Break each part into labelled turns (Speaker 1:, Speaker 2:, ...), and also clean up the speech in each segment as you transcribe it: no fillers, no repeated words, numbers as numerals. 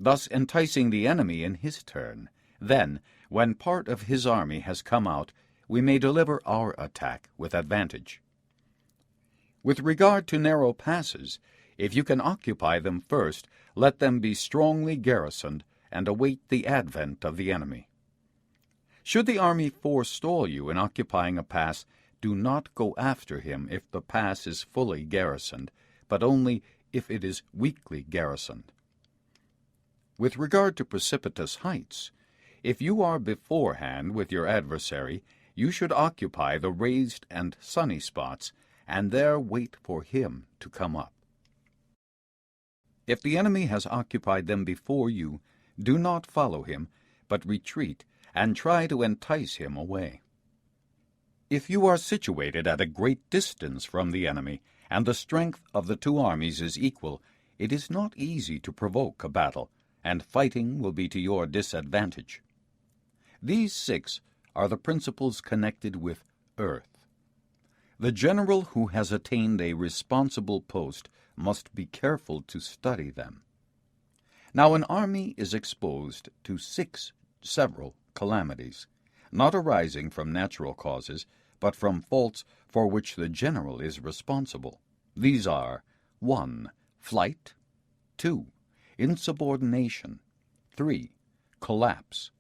Speaker 1: thus enticing the enemy in his turn. Then, when part of his army has come out, we may deliver our attack with advantage. With regard to narrow passes, if you can occupy them first, let them be strongly garrisoned and await the advent of the enemy. Should the army forestall you in occupying a pass, do not go after him if the pass is fully garrisoned, but only if it is weakly garrisoned. With regard to precipitous heights, if you are beforehand with your adversary, you should occupy the raised and sunny spots, and there wait for him to come up. If the enemy has occupied them before you, do not follow him, but retreat, and try to entice him away. If you are situated at a great distance from the enemy, and the strength of the two armies is equal, it is not easy to provoke a battle, and fighting will be to your disadvantage. These 6 are the principles connected with earth. The general who has attained a responsible post must be careful to study them. Now an army is exposed to 6 several calamities, not arising from natural causes, but from faults for which the general is responsible. These are 1. Flight, 2. Insubordination, 3. Collapse,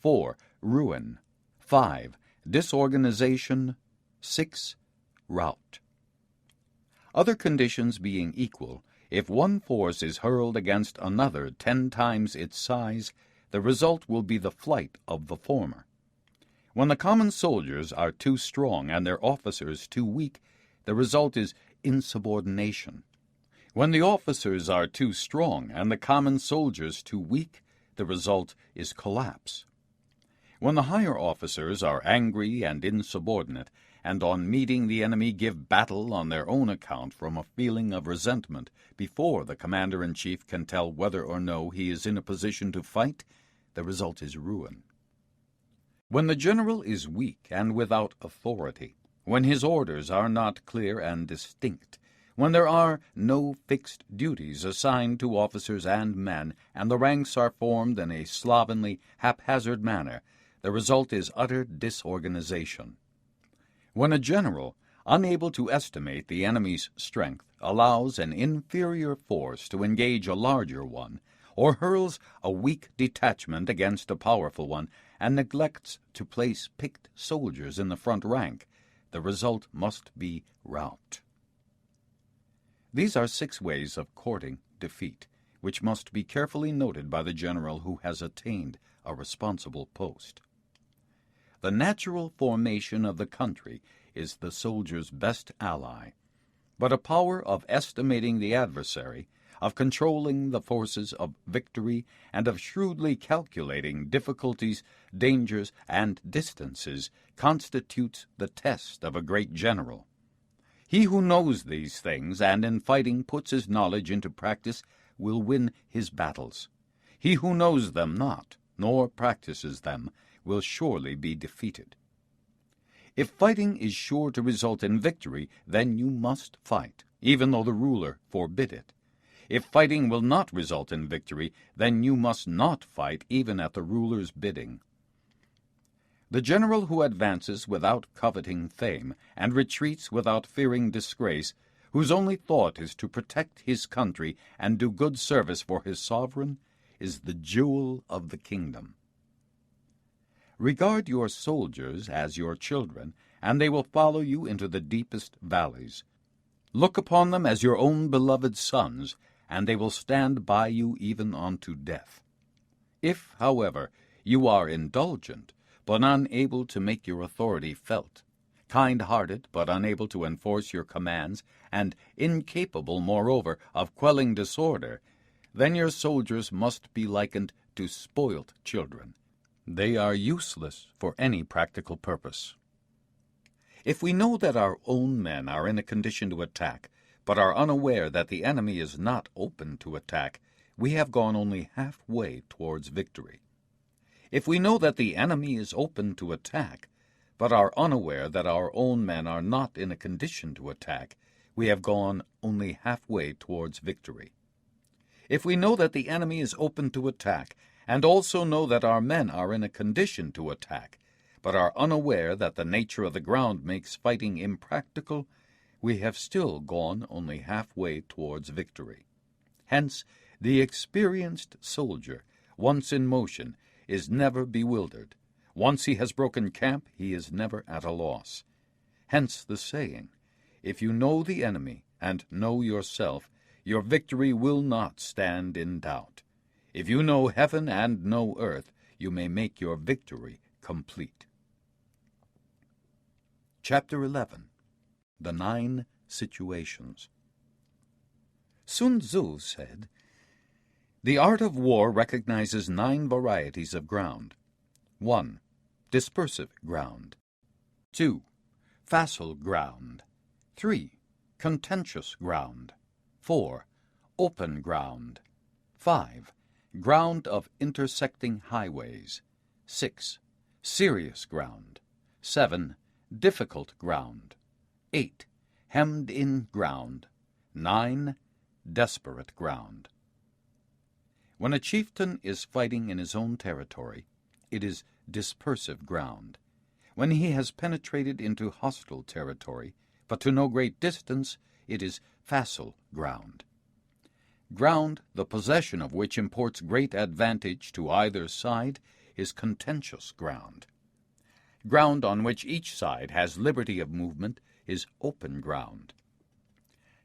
Speaker 1: 4. Ruin, 5. Disorganization, 6. Rout. Other conditions being equal, if one force is hurled against another 10 times its size, the result will be the flight of the former. When the common soldiers are too strong and their officers too weak, the result is insubordination. When the officers are too strong and the common soldiers too weak, the result is collapse. When the higher officers are angry and insubordinate, and on meeting the enemy give battle on their own account from a feeling of resentment before the commander-in-chief can tell whether or no he is in a position to fight, the result is ruin. When the general is weak and without authority, when his orders are not clear and distinct, when there are no fixed duties assigned to officers and men, and the ranks are formed in a slovenly, haphazard manner, the result is utter disorganization. When a general, unable to estimate the enemy's strength, allows an inferior force to engage a larger one, or hurls a weak detachment against a powerful one, and neglects to place picked soldiers in the front rank, the result must be rout. These are 6 ways of courting defeat, which must be carefully noted by the general who has attained a responsible post. The natural formation of the country is the soldier's best ally, but a power of estimating the adversary, of controlling the forces of victory, and of shrewdly calculating difficulties, dangers, and distances constitutes the test of a great general. He who knows these things, and in fighting puts his knowledge into practice, will win his battles. He who knows them not, nor practices them, will surely be defeated. If fighting is sure to result in victory, then you must fight, even though the ruler forbid it. If fighting will not result in victory, then you must not fight even at the ruler's bidding. The general who advances without coveting fame, and retreats without fearing disgrace, whose only thought is to protect his country and do good service for his sovereign, is the jewel of the kingdom. Regard your soldiers as your children, and they will follow you into the deepest valleys. Look upon them as your own beloved sons, and they will stand by you even unto death. If, however, you are indulgent, but unable to make your authority felt, kind-hearted, but unable to enforce your commands, and incapable, moreover, of quelling disorder, then your soldiers must be likened to spoilt children. They are useless for any practical purpose. If we know that our own men are in a condition to attack, but are unaware that the enemy is not open to attack, we have gone only halfway towards victory. If we know that the enemy is open to attack, but are unaware that our own men are not in a condition to attack, we have gone only halfway towards victory. If we know that the enemy is open to attack, and also know that our men are in a condition to attack, but are unaware that the nature of the ground makes fighting impractical, we have still gone only halfway towards victory. Hence, the experienced soldier, once in motion, is never bewildered. Once he has broken camp, he is never at a loss. Hence the saying, if you know the enemy and know yourself, your victory will not stand in doubt. If you know heaven and know earth, you may make your victory complete. Chapter 11. The 9 Situations. Sun Tzu said, "The art of war recognizes 9 varieties of ground. 1. Dispersive ground. 2. Facile ground. 3. Contentious ground. 4. Open ground. 5. Ground of intersecting highways. 6. Serious ground. 7. Difficult ground. 8. Hemmed-in ground. 9. Desperate ground." When a chieftain is fighting in his own territory, it is dispersive ground. When he has penetrated into hostile territory, but to no great distance, it is facile ground. Ground, the possession of which imports great advantage to either side, is contentious ground. Ground on which each side has liberty of movement is open ground.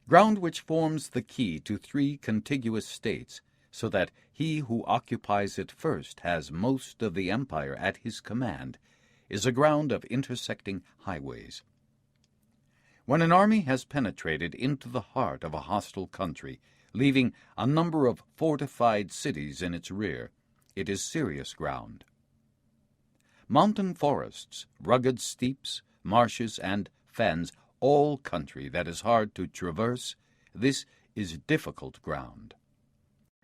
Speaker 1: Ground which forms the key to 3 contiguous states, so that he who occupies it first has most of the empire at his command, is a ground of intersecting highways. When an army has penetrated into the heart of a hostile country, leaving a number of fortified cities in its rear, it is serious ground. Mountain forests, rugged steeps, marshes, and fens, all country that is hard to traverse, this is difficult ground.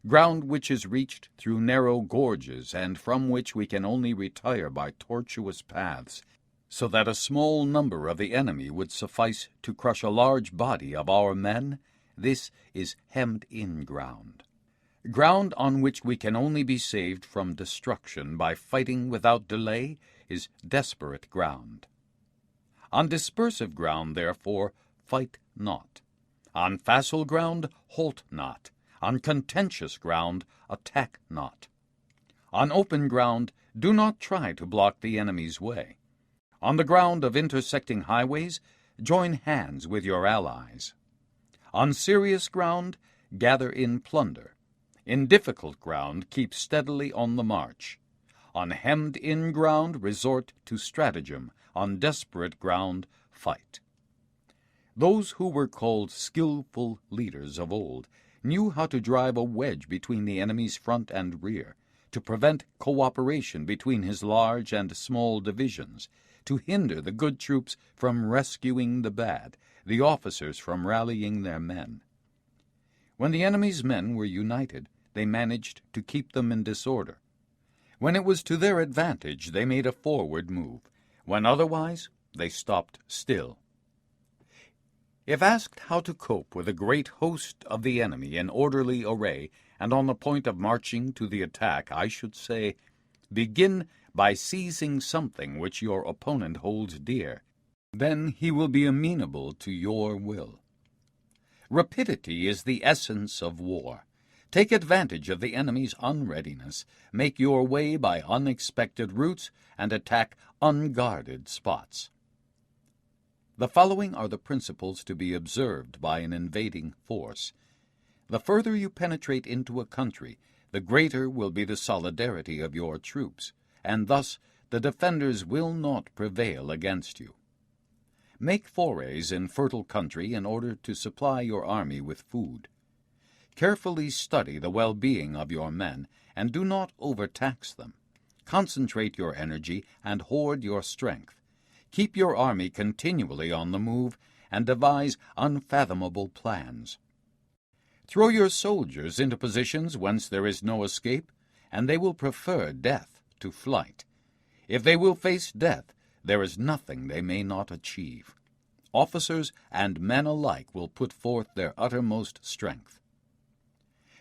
Speaker 1: Ground which is reached through narrow gorges, and from which we can only retire by tortuous paths, so that a small number of the enemy would suffice to crush a large body of our men, this is hemmed-in ground. Ground on which we can only be saved from destruction by fighting without delay is desperate ground. On dispersive ground, therefore, fight not. On facile ground, halt not. On contentious ground, attack not. On open ground, do not try to block the enemy's way. On the ground of intersecting highways, join hands with your allies. On serious ground, gather in plunder. In difficult ground, keep steadily on the march. On hemmed-in ground, resort to stratagem. On desperate ground, fight. Those who were called skillful leaders of old knew how to drive a wedge between the enemy's front and rear, to prevent cooperation between his large and small divisions, to hinder the good troops from rescuing the bad, the officers from rallying their men. When the enemy's men were united, they managed to keep them in disorder. When it was to their advantage, they made a forward move. When otherwise, they stopped still. If asked how to cope with a great host of the enemy in orderly array and on the point of marching to the attack, I should say, begin by seizing something which your opponent holds dear. Then he will be amenable to your will. Rapidity is the essence of war. Take advantage of the enemy's unreadiness, make your way by unexpected routes, and attack unguarded spots. The following are the principles to be observed by an invading force. The further you penetrate into a country, the greater will be the solidarity of your troops, and thus the defenders will not prevail against you. Make forays in fertile country in order to supply your army with food. Carefully study the well-being of your men, and do not overtax them. Concentrate your energy and hoard your strength. Keep your army continually on the move, and devise unfathomable plans. Throw your soldiers into positions whence there is no escape, and they will prefer death to flight. If they will face death, there is nothing they may not achieve. Officers and men alike will put forth their uttermost strength.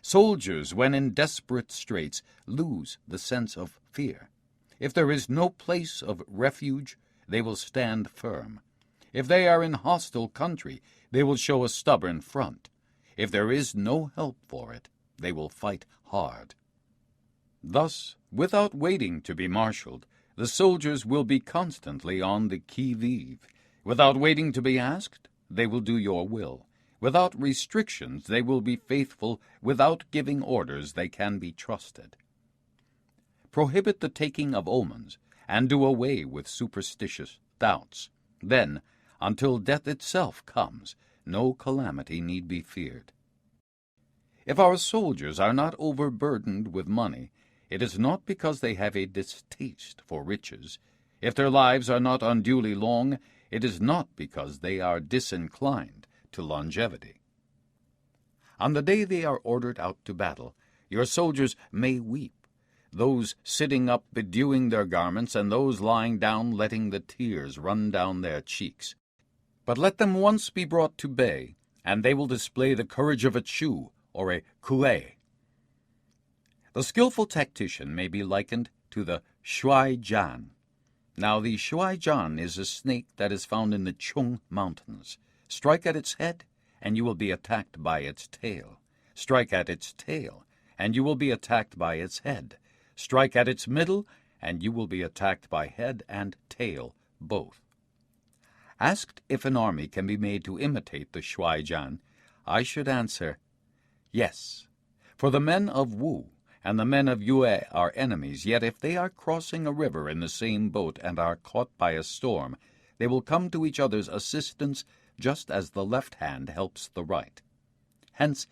Speaker 1: Soldiers, when in desperate straits, lose the sense of fear. If there is no place of refuge, they will stand firm. If they are in hostile country, they will show a stubborn front. If there is no help for it, they will fight hard. Thus, without waiting to be marshaled, the soldiers will be constantly on the qui-vive. Without waiting to be asked, they will do your will. Without restrictions, they will be faithful. Without giving orders, they can be trusted. Prohibit the taking of omens, and do away with superstitious doubts. Then, until death itself comes, no calamity need be feared. If our soldiers are not overburdened with money, it is not because they have a distaste for riches. If their lives are not unduly long, it is not because they are disinclined to longevity. On the day they are ordered out to battle, your soldiers may weep, those sitting up bedewing their garments, and those lying down letting the tears run down their cheeks. But let them once be brought to bay, and they will display the courage of a Chu or a Kuei. The skillful tactician may be likened to the Shuai Jaan. Now the Shuai Jaan is a snake that is found in the Chung Mountains. Strike at its head, and you will be attacked by its tail. Strike at its tail, and you will be attacked by its head. Strike at its middle, and you will be attacked by head and tail both. Asked if an army can be made to imitate the Shuai Jaan, I should answer, yes. For the men of Wu and the men of Yue are enemies, yet if they are crossing a river in the same boat and are caught by a storm, they will come to each other's assistance just as the left hand helps the right. Hence,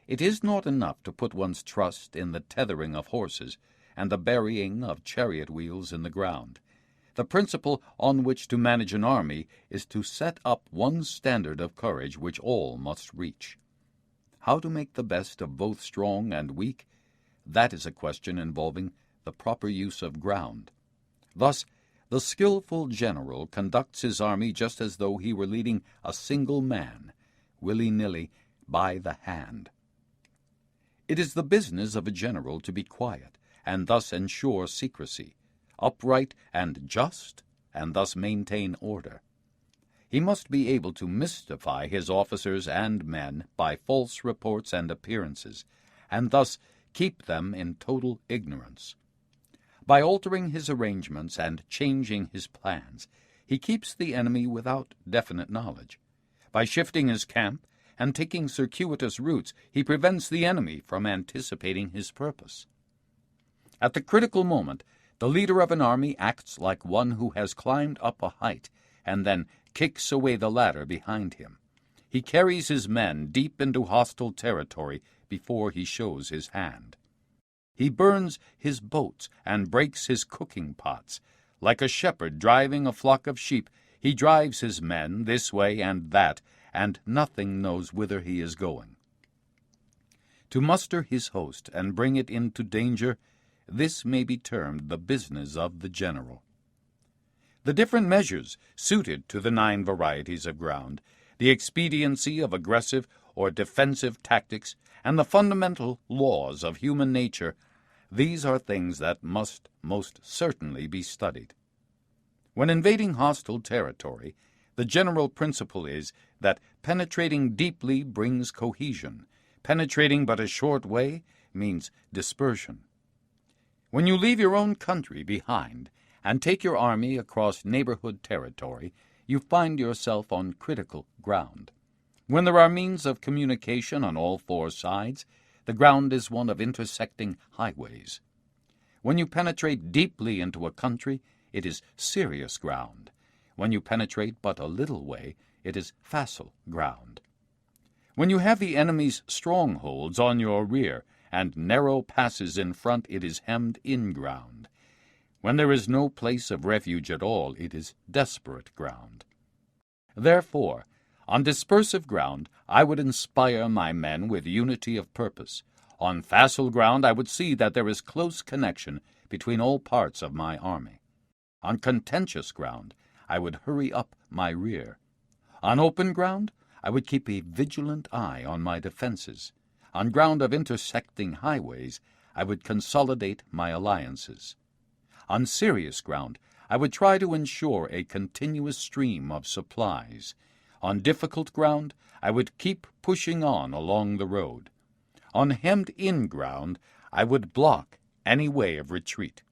Speaker 1: it is not enough to put one's trust in the tethering of horses and the burying of chariot wheels in the ground. The principle on which to manage an army is to set up one standard of courage which all must reach. How to make the best of both strong and weak? That is a question involving the proper use of ground. Thus, the skillful general conducts his army just as though he were leading a single man, willy-nilly, by the hand. It is the business of a general to be quiet, and thus ensure secrecy, upright and just, and thus maintain order. He must be able to mystify his officers and men by false reports and appearances, and thus keep them in total ignorance. By altering his arrangements and changing his plans, he keeps the enemy without definite knowledge. By shifting his camp and taking circuitous routes, he prevents the enemy from anticipating his purpose. At the critical moment, the leader of an army acts like one who has climbed up a height and then kicks away the ladder behind him. He carries his men deep into hostile territory before he shows his hand. He burns his boats and breaks his cooking pots. Like a shepherd driving a flock of sheep, he drives his men this way and that, and nothing knows whither he is going. To muster his host and bring it into danger, this may be termed the business of the general. The different measures suited to the 9 varieties of ground, the expediency of aggressive or defensive tactics, and the fundamental laws of human nature, these are things that must most certainly be studied. When invading hostile territory, the general principle is that penetrating deeply brings cohesion. Penetrating but a short way means dispersion. When you leave your own country behind and take your army across neighborhood territory, you find yourself on critical ground. When there are means of communication on all 4 sides, the ground is one of intersecting highways. When you penetrate deeply into a country, it is serious ground. When you penetrate but a little way, it is facile ground. When you have the enemy's strongholds on your rear and narrow passes in front, it is hemmed-in ground. When there is no place of refuge at all, it is desperate ground. Therefore, on dispersive ground, I would inspire my men with unity of purpose. On facile ground, I would see that there is close connection between all parts of my army. On contentious ground, I would hurry up my rear. On open ground, I would keep a vigilant eye on my defenses. On ground of intersecting highways, I would consolidate my alliances. On serious ground, I would try to ensure a continuous stream of supplies. On difficult ground, I would keep pushing on along the road. On hemmed-in ground, I would block any way of retreat.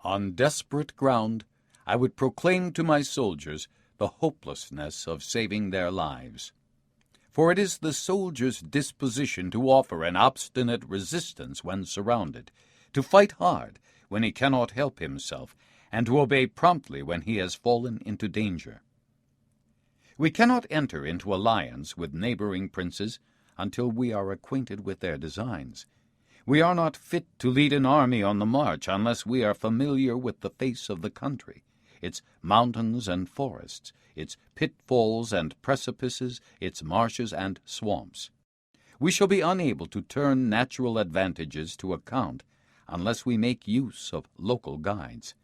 Speaker 1: On desperate ground, I would proclaim to my soldiers the hopelessness of saving their lives. For it is the soldier's disposition to offer an obstinate resistance when surrounded, to fight hard when he cannot help himself, and to obey promptly when he has fallen into danger. We cannot enter into alliance with neighboring princes until we are acquainted with their designs. We are not fit to lead an army on the march unless we are familiar with the face of the country, its mountains and forests, its pitfalls and precipices, its marshes and swamps. We shall be unable to turn natural advantages to account unless we make use of local guides.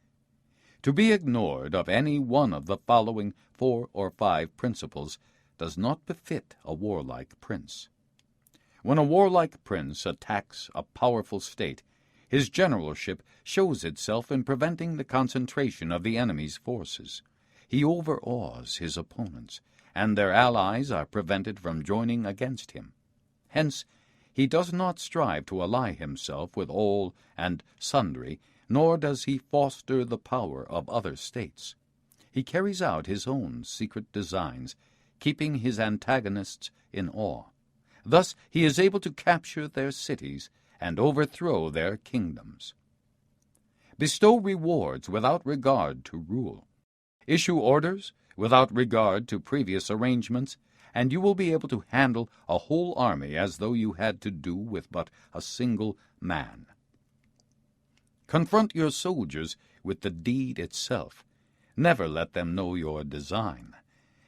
Speaker 1: To be ignored of any one of the following 4 or 5 principles does not befit a warlike prince. When a warlike prince attacks a powerful state, his generalship shows itself in preventing the concentration of the enemy's forces. He overawes his opponents, and their allies are prevented from joining against him. Hence, he does not strive to ally himself with all and sundry, nor does he foster the power of other states. He carries out his own secret designs, keeping his antagonists in awe. Thus he is able to capture their cities and overthrow their kingdoms. Bestow rewards without regard to rule. Issue orders without regard to previous arrangements, and you will be able to handle a whole army as though you had to do with but a single man. Confront your soldiers with the deed itself. Never let them know your design.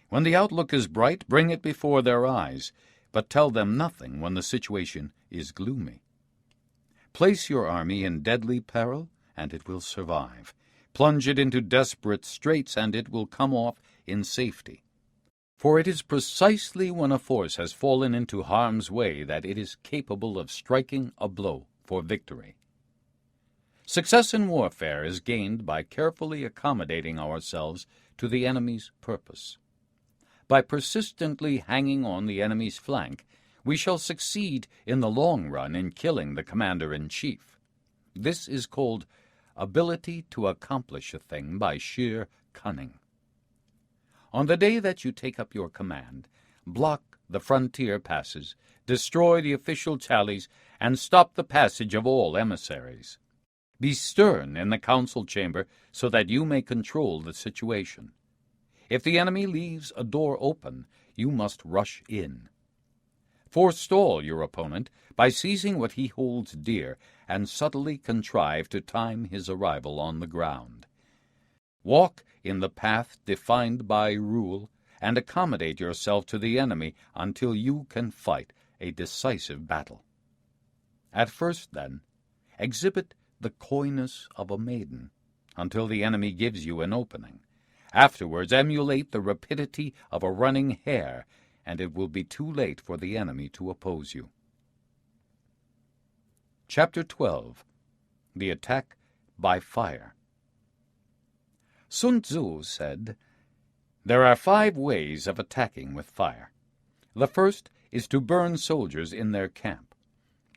Speaker 1: When the outlook is bright, bring it before their eyes, but tell them nothing when the situation is gloomy. Place your army in deadly peril, and it will survive. Plunge it into desperate straits, and it will come off in safety. For it is precisely when a force has fallen into harm's way that it is capable of striking a blow for victory. Success in warfare is gained by carefully accommodating ourselves to the enemy's purpose. By persistently hanging on the enemy's flank, we shall succeed in the long run in killing the commander-in-chief. This is called ability to accomplish a thing by sheer cunning. On the day that you take up your command, block the frontier passes, destroy the official tallies, and stop the passage of all emissaries. Be stern in the council chamber so that you may control the situation. If the enemy leaves a door open, you must rush in. Forestall your opponent by seizing what he holds dear and subtly contrive to time his arrival on the ground. Walk in the path defined by rule and accommodate yourself to the enemy until you can fight a decisive battle. At first, then, exhibit the coyness of a maiden until the enemy gives you an opening. Afterwards, emulate the rapidity of a running hare, and it will be too late for the enemy to oppose you. Chapter 12. The Attack by Fire. Sun Tzu said, "There are 5 ways of attacking with fire. The first is to burn soldiers in their camp.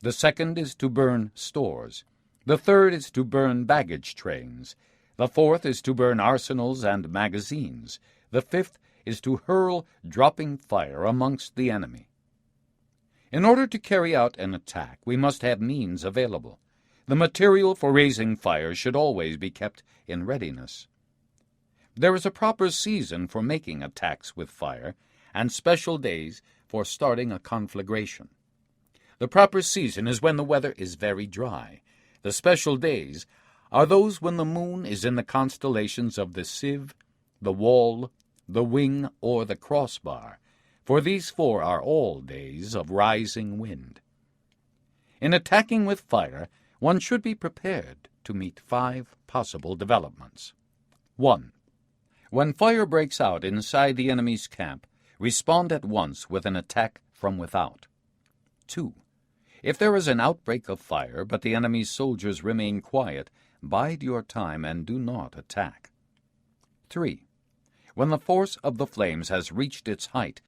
Speaker 1: The second is to burn stores. The third is to burn baggage trains. The fourth is to burn arsenals and magazines. The fifth is to hurl dropping fire amongst the enemy." In order to carry out an attack, we must have means available. The material for raising fire should always be kept in readiness. There is a proper season for making attacks with fire, and special days for starting a conflagration. The proper season is when the weather is very dry. The special days are those when the moon is in the constellations of the sieve, the wall, the wing, or the crossbar, for these 4 are all days of rising wind. In attacking with fire, one should be prepared to meet 5 possible developments. 1. When fire breaks out inside the enemy's camp, respond at once with an attack from without. 2. If there is an outbreak of fire, but the enemy's soldiers remain quiet, bide your time and do not attack. 3. When the force of the flames has reached its height,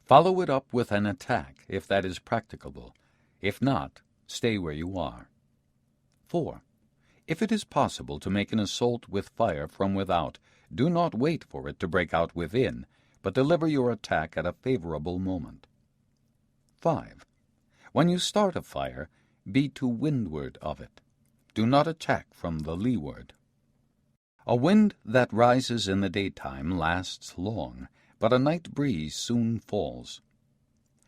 Speaker 1: follow it up with an attack, if that is practicable. If not, stay where you are. 4. If it is possible to make an assault with fire from without, do not wait for it to break out within, but deliver your attack at a favorable moment. 5. When you start a fire, be to windward of it. Do not attack from the leeward. A wind that rises in the daytime lasts long, but a night breeze soon falls.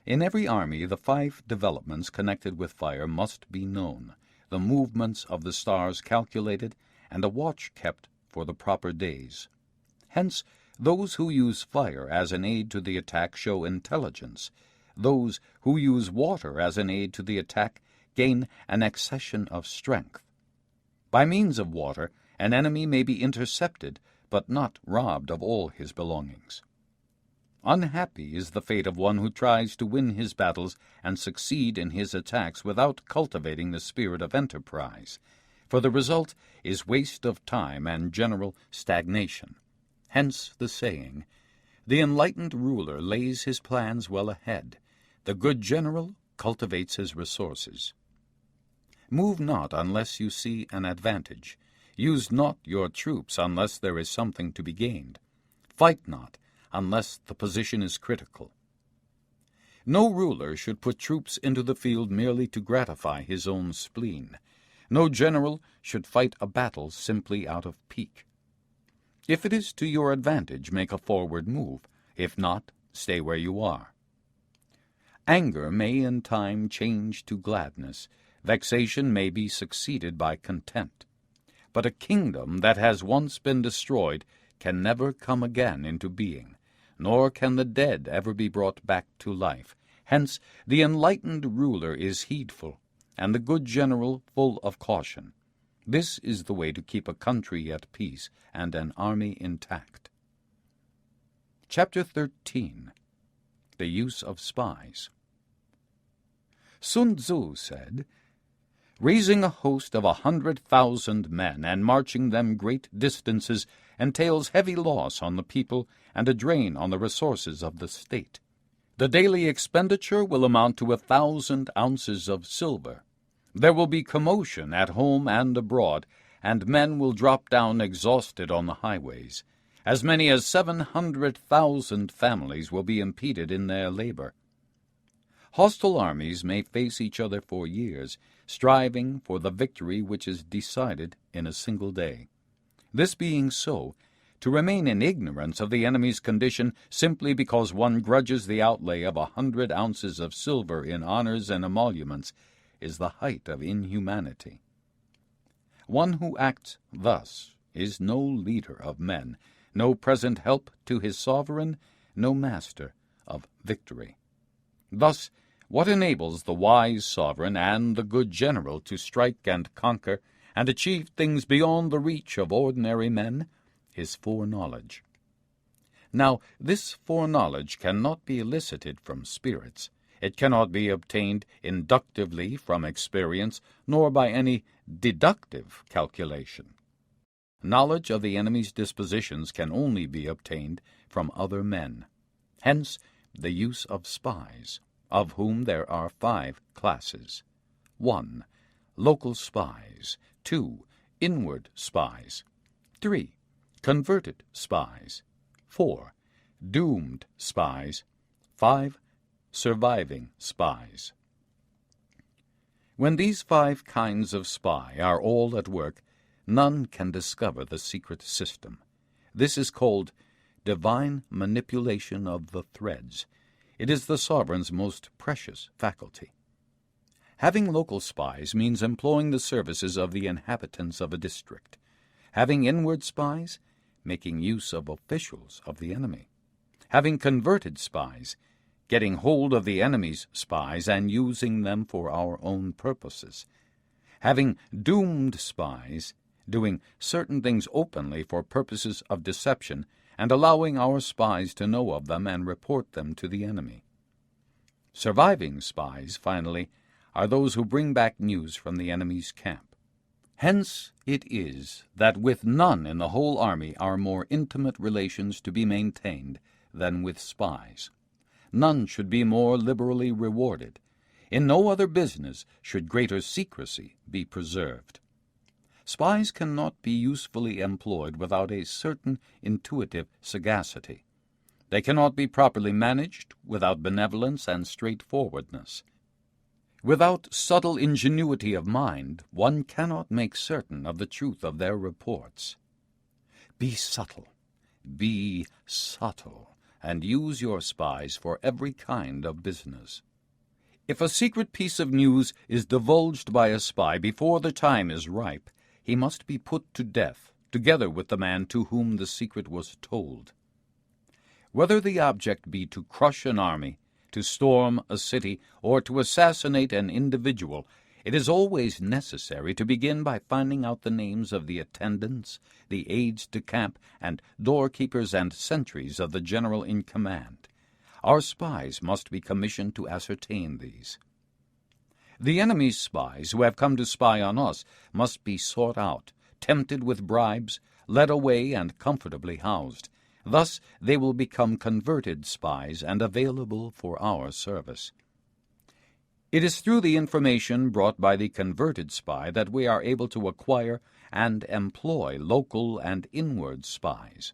Speaker 1: In every army, the 5 developments connected with fire must be known, the movements of the stars calculated, and a watch kept for the proper days. Hence, those who use fire as an aid to the attack show intelligence. Those who use water as an aid to the attack gain an accession of strength. By means of water, an enemy may be intercepted, but not robbed of all his belongings. Unhappy is the fate of one who tries to win his battles and succeed in his attacks without cultivating the spirit of enterprise, for the result is waste of time and general stagnation. Hence the saying, "The enlightened ruler lays his plans well ahead. The good general cultivates his resources." Move not unless you see an advantage. Use not your troops unless there is something to be gained. Fight not unless the position is critical. No ruler should put troops into the field merely to gratify his own spleen. No general should fight a battle simply out of pique. If it is to your advantage, make a forward move. If not, stay where you are. Anger may in time change to gladness. Vexation may be succeeded by contempt. But a kingdom that has once been destroyed can never come again into being, nor can the dead ever be brought back to life. Hence the enlightened ruler is heedful, and the good general full of caution. This is the way to keep a country at peace and an army intact. Chapter 13. The Use of Spies. Sun Tzu said, "Raising a host of 100,000 men and marching them great distances entails heavy loss on the people and a drain on the resources of the state. The daily expenditure will amount to 1,000 ounces of silver. There will be commotion at home and abroad, and men will drop down exhausted on the highways. As many as 700,000 families will be impeded in their labor. Hostile armies may face each other for years, striving for the victory which is decided in a single day. This being so, to remain in ignorance of the enemy's condition simply because one grudges the outlay of 100 ounces of silver in honors and emoluments is the height of inhumanity. One who acts thus is no leader of men, no present help to his sovereign, no master of victory. Thus, what enables the wise sovereign and the good general to strike and conquer and achieve things beyond the reach of ordinary men is foreknowledge. Now, this foreknowledge cannot be elicited from spirits. It cannot be obtained inductively from experience, nor by any deductive calculation. Knowledge of the enemy's dispositions can only be obtained from other men. Hence, the use of spies, of whom there are 5 classes. 1. Local spies. 2. Inward spies. 3. Converted spies. 4. Doomed spies. 5. Surviving spies. When these 5 kinds of spy are all at work, none can discover the secret system. This is called divine manipulation of the threads. It is the sovereign's most precious faculty. Having local spies means employing the services of the inhabitants of a district. Having inward spies, making use of officials of the enemy. Having converted spies, getting hold of the enemy's spies and using them for our own purposes. Having doomed spies, doing certain things openly for purposes of deception and allowing our spies to know of them and report them to the enemy. Surviving spies, finally, are those who bring back news from the enemy's camp. Hence it is that with none in the whole army are more intimate relations to be maintained than with spies. None should be more liberally rewarded. In no other business should greater secrecy be preserved. Spies cannot be usefully employed without a certain intuitive sagacity. They cannot be properly managed without benevolence and straightforwardness. Without subtle ingenuity of mind, one cannot make certain of the truth of their reports. Be subtle, and use your spies for every kind of business. If a secret piece of news is divulged by a spy before the time is ripe, he must be put to death, together with the man to whom the secret was told. Whether the object be to crush an army, to storm a city, or to assassinate an individual, it is always necessary to begin by finding out the names of the attendants, the aides-de-camp, and doorkeepers and sentries of the general in command. Our spies must be commissioned to ascertain these. The enemy's spies who have come to spy on us must be sought out, tempted with bribes, led away, and comfortably housed. Thus they will become converted spies and available for our service. It is through the information brought by the converted spy that we are able to acquire and employ local and inward spies.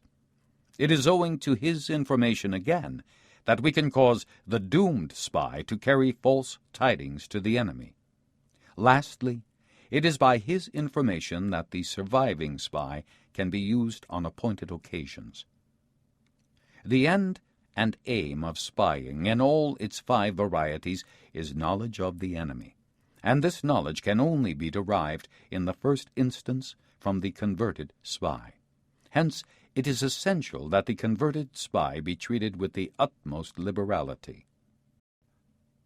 Speaker 1: It is owing to his information again that we can cause the doomed spy to carry false tidings to the enemy. Lastly, it is by his information that the surviving spy can be used on appointed occasions. The end and aim of spying in all its 5 varieties is knowledge of the enemy, and this knowledge can only be derived in the first instance from the converted spy. Hence, it is essential that the converted spy be treated with the utmost liberality.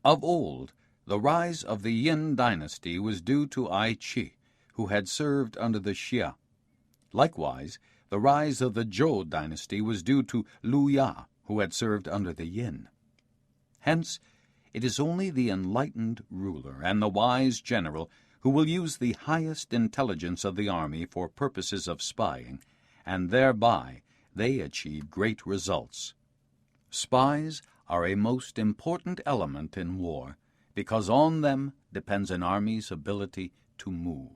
Speaker 1: Of old, the rise of the Yin dynasty was due to Ai Qi, who had served under the Xia. Likewise, the rise of the Zhou dynasty was due to Lu Ya, who had served under the Yin. Hence, it is only the enlightened ruler and the wise general who will use the highest intelligence of the army for purposes of spying, and thereby they achieve great results. Spies are a most important element in war, because on them depends an army's ability to move.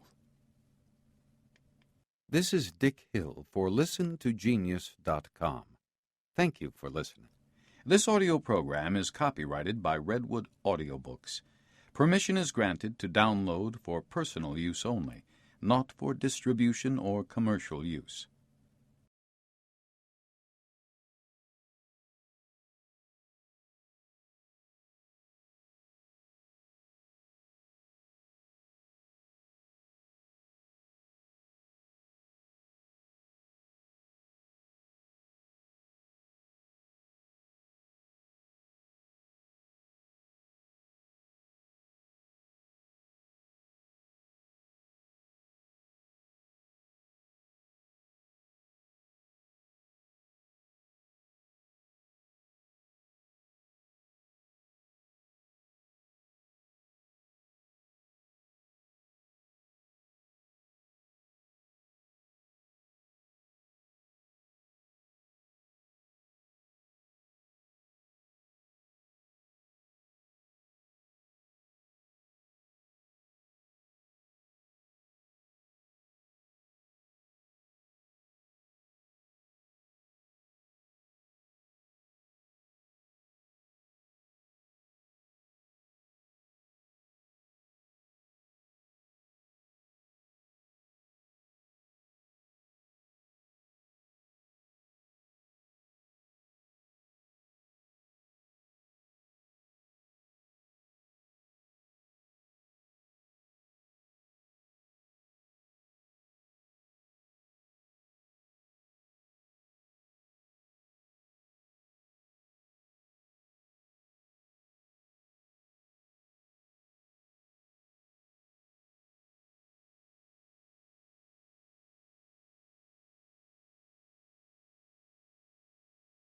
Speaker 1: This is Dick Hill for ListenToGenius.com. Thank you for listening. This audio program is copyrighted by Redwood Audiobooks. Permission is granted to download for personal use only, not for distribution or commercial use.